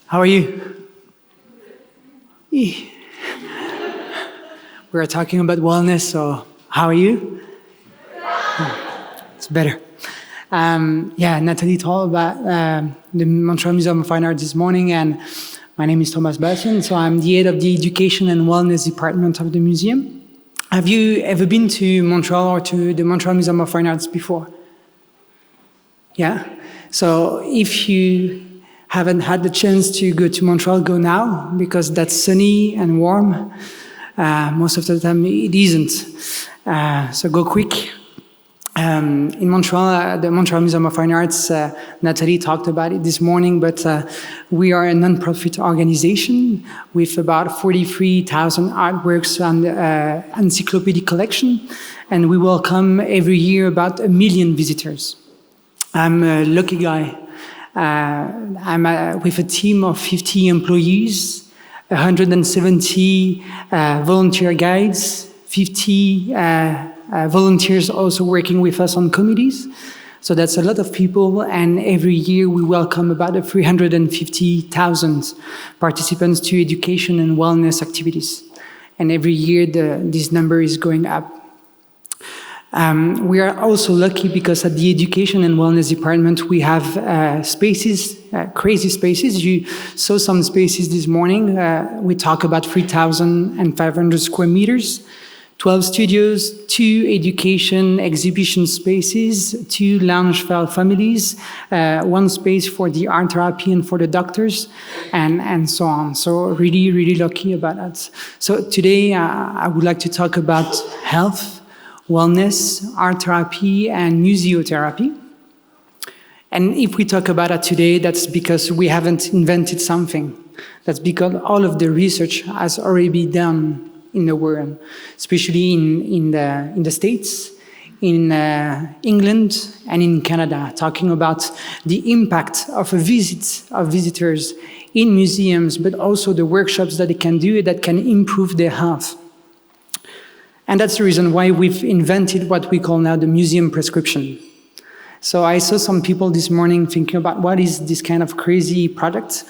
How are you? We're talking about wellness, so how are you? It's better. Natalie told about the Montreal Museum of Fine Arts this morning, and my name is Bastien, so I'm the head of the Education and Wellness Department of the museum. Have you ever been to Montreal or to the Montreal Museum of Fine Arts before? Yeah? So if you haven't had the chance to go to Montreal, go now, because that's sunny and warm. Most of the time it isn't. So go quick. In Montreal, the Montreal Museum of Fine Arts, Natalie talked about it this morning, but we are a non-profit organization with about 43,000 artworks and encyclopedic collection, and we welcome every year about 1 million visitors. I'm a lucky guy. I'm with a team of 50 employees, 170 volunteer guides, 50 volunteers also working with us on committees. So that's a lot of people, and every year we welcome about 350,000 participants to education and wellness activities. And every year this number is going up. We are also lucky because at the Education and Wellness Department we have spaces, crazy spaces. You saw some spaces this morning. We talk about 3,500 square meters, 12 studios, 2 education exhibition spaces, 2 lounge for families, 1 space for the art therapy and for the doctors, and so on. So really, really lucky about that. So today I would like to talk about health, wellness, art therapy, and museotherapy. And if we talk about it today, that's because we haven't invented something. That's because all of the research has already been done in the world, especially in the States, in England, and in Canada, talking about the impact of a visit of visitors in museums, but also the workshops that they can do that can improve their health. And that's the reason why we've invented what we call now the museum prescription. So I saw some people this morning thinking about what is this kind of crazy project.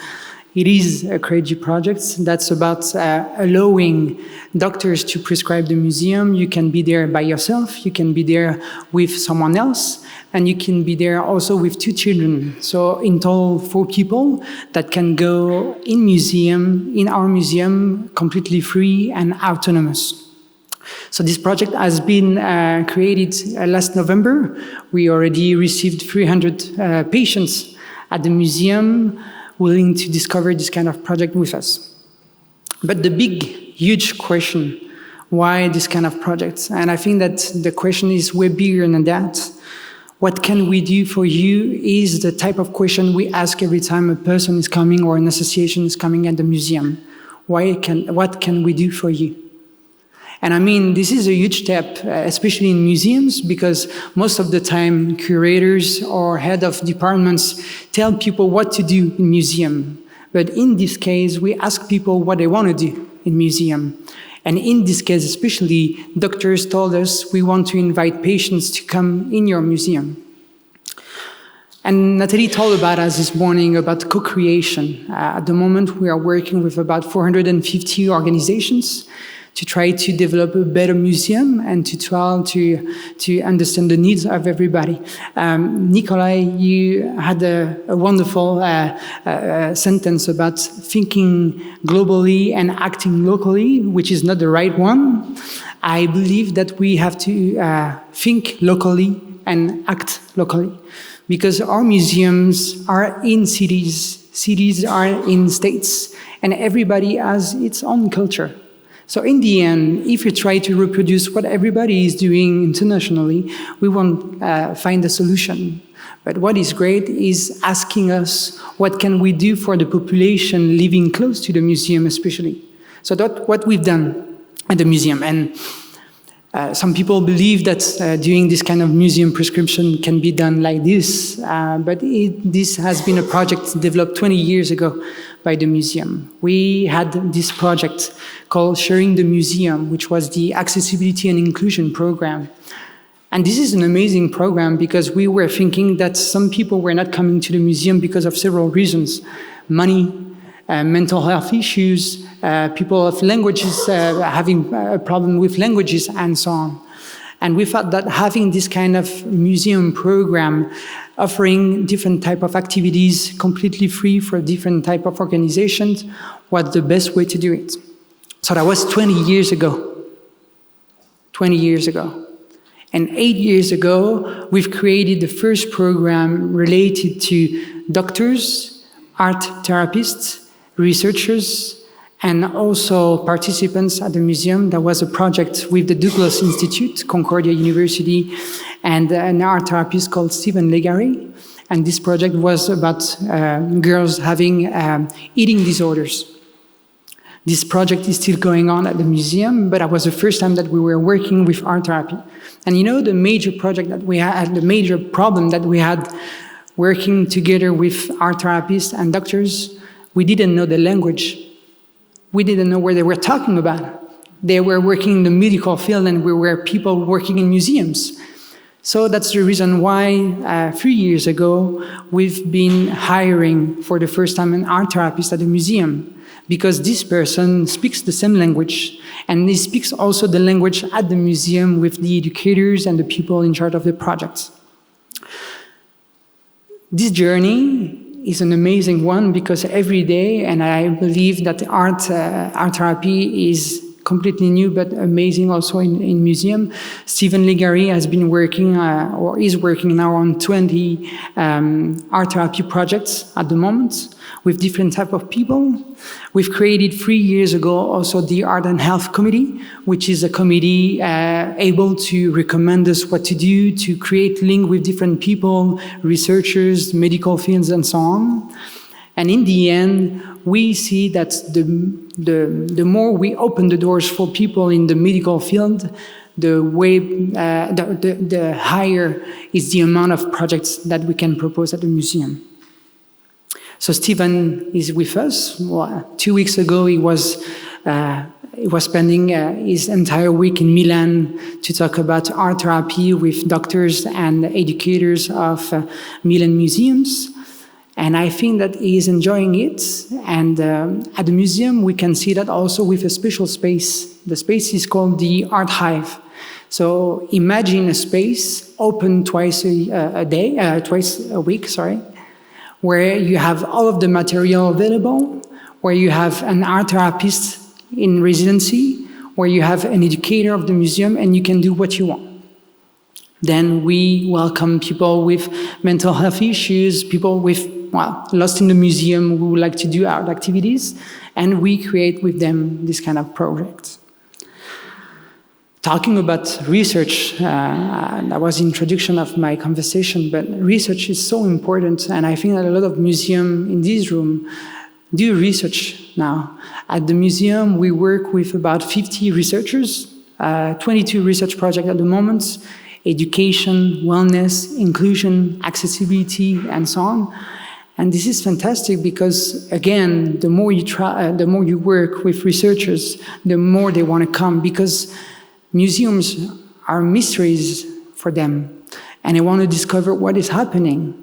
It is a crazy project that's about allowing doctors to prescribe the museum. You can be there by yourself, you can be there with someone else, and you can be there also with 2 children. So in total, 4 people that can go in our museum, completely free and autonomous. So this project has been created last November. We already received 300 patients at the museum willing to discover this kind of project with us. But the big, huge question, why this kind of project? And I think that the question is way bigger than that. What can we do for you is the type of question we ask every time a person is coming or an association is coming at the museum. What can we do for you? And I mean, this is a huge step, especially in museums, because most of the time curators or head of departments tell people what to do in museum. But in this case, we ask people what they want to do in museum. And in this case, especially, doctors told us we want to invite patients to come in your museum. And Natalie told about us this morning about co-creation. At the moment, we are working with about 450 organizations to try to develop a better museum and to try to understand the needs of everybody. Nikolai, you had a wonderful sentence about thinking globally and acting locally, which is not the right one. I believe that we have to think locally and act locally, because our museums are in cities, cities are in states, and everybody has its own culture. So in the end, if you try to reproduce what everybody is doing internationally, we won't find a solution. But what is great is asking us, what can we do for the population living close to the museum especially? So that's what we've done at the museum. And some people believe that doing this kind of museum prescription can be done like this, but this has been a project developed 20 years ago by the museum. We had this project called Sharing the Museum, which was the Accessibility and Inclusion program. And this is an amazing program because we were thinking that some people were not coming to the museum because of several reasons. money, mental health issues, people of languages having a problem with languages, and so on. And we thought that having this kind of museum program, offering different type of activities completely free for different type of organizations, was the best way to do it. So that was 20 years ago. 20 years ago. And 8 years ago, we've created the first program related to doctors, art therapists, researchers, and also participants at the museum. There was a project with the Douglas Institute, Concordia University, and an art therapist called Stephen Legary. And this project was about girls having eating disorders. This project is still going on at the museum, but it was the first time that we were working with art therapy. And you know, the major project that we had, the major problem that we had working together with art therapists and doctors, we didn't know the language. We didn't know what they were talking about. They were working in the medical field and we were people working in museums. So that's the reason why 3 years ago, we've been hiring for the first time an art therapist at the museum, because this person speaks the same language, and he speaks also the language at the museum with the educators and the people in charge of the projects. This journey is an amazing one because every day, and I believe that art therapy is completely new but amazing also in museum. Stephen Legary has been working or is working now on 20 art therapy projects at the moment with different type of people. We've created 3 years ago also the Art and Health Committee, which is a committee able to recommend us what to do, to create link with different people, researchers, medical fields, and so on. And in the end, we see that the more we open the doors for people in the medical field, the higher is the amount of projects that we can propose at the museum. So Stephen is with us. Well, 2 weeks ago, he was spending his entire week in Milan to talk about art therapy with doctors and educators of Milan museums. And I think that he is enjoying it. And at the museum, we can see that also with a special space. The space is called the Art Hive. So imagine a space open twice a week, where you have all of the material available, where you have an art therapist in residency, where you have an educator of the museum, and you can do what you want. Then we welcome people with mental health issues, people with, lost in the museum who would like to do art activities, and we create with them this kind of project. Talking about research, that was the introduction of my conversation, but research is so important, and I think that a lot of museums in this room do research now. At the museum, we work with about 50 researchers, 22 research projects at the moment, education, wellness, inclusion, accessibility, and so on. And this is fantastic because, again, the more you work with researchers, the more they want to come, because museums are mysteries for them, and they want to discover what is happening.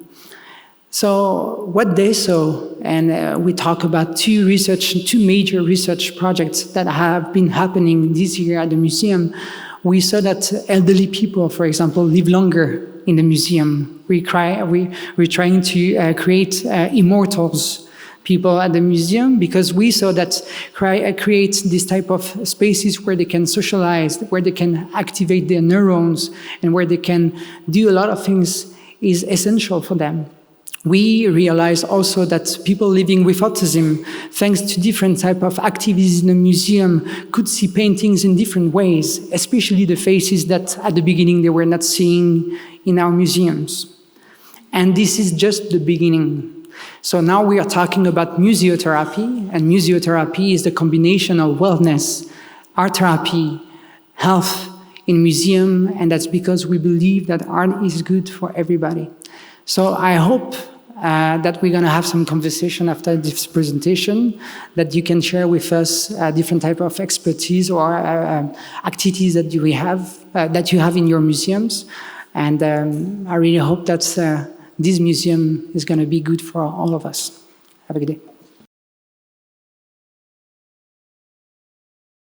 So what they saw, and we talk about two major research projects that have been happening this year at the museum. We saw that elderly people, for example, live longer in the museum. We're trying to create immortals people at the museum, because we saw that create this type of spaces where they can socialize, where they can activate their neurons, and where they can do a lot of things is essential for them. We realize also that people living with autism, thanks to different type of activities in the museum, could see paintings in different ways, especially the faces that at the beginning they were not seeing in our museums. And this is just the beginning. So now we are talking about museotherapy, and museotherapy is the combination of wellness, art therapy, health in museum, and that's because we believe that art is good for everybody. So I hope that we're going to have some conversation after this presentation, that you can share with us different type of expertise or activities that you have in your museums. And I really hope that this museum is going to be good for all of us. Have a good day.